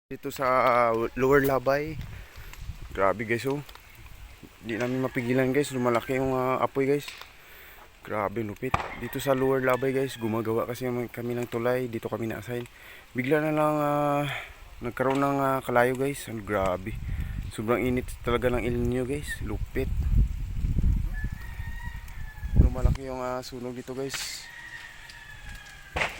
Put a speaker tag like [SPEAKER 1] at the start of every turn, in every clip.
[SPEAKER 1] Dito sa Lower Labay. Grabe guys, oh. Hindi namin mapigilan guys. Lumalaki yung apoy guys. Grabe lupit. Dito sa Lower Labay guys, gumagawa kasi kami ng tulay. Dito kami na-assign. Bigla na lang nagkaroon ng kalayo guys. Grabe. Sobrang init talaga ng El Nino guys. Lupit. Lumalaki yung sunog dito guys.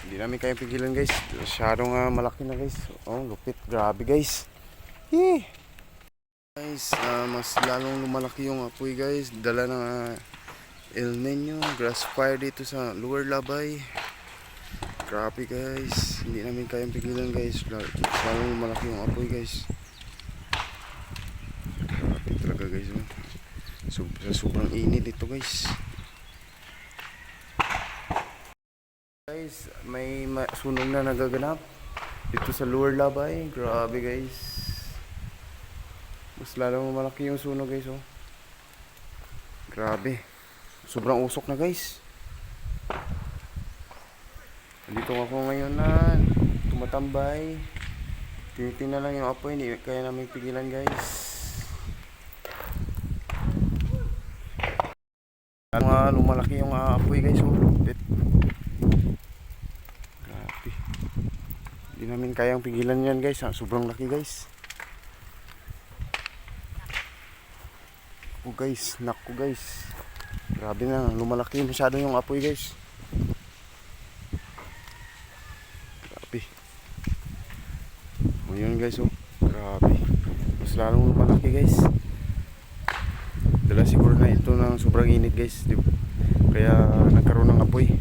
[SPEAKER 1] Hindi namin kayang pigilan guys. Masyadong malaki na guys. Oh, lupit. Grabe guys. Guys, mas lalong lumalaki yung apoy guys. Dala ng El Nino, grass fire dito sa Lower Labay. Grabe guys. Hindi namin kayang pigilan guys. Mas lalong lumalaki yung apoy guys. Grabe talaga guys. Oh. Sobrang init ito guys. Guys, may sunog na nagaganap dito sa Lower Labay. Grabe guys. Mas lalong malaki yung sunog guys, oh. Grabe. Sobrang usok na guys. Dito ako ngayon na tumatambay. Tinitingnan lang yung apoy, hindi kaya namin pigilan guys. Lumalaki yung apoy guys, oh. Grabe. Hindi namin kayang pigilan yan guys, sobrang laki guys. Naku guys. Grabe na, lumalaki masyado yung apoy guys. Grabe. O yun guys, oh. Grabe. Mas lalong lumalaki guys. Dala siguro na ito ng sobrang init guys. Kaya nagkaroon ng apoy.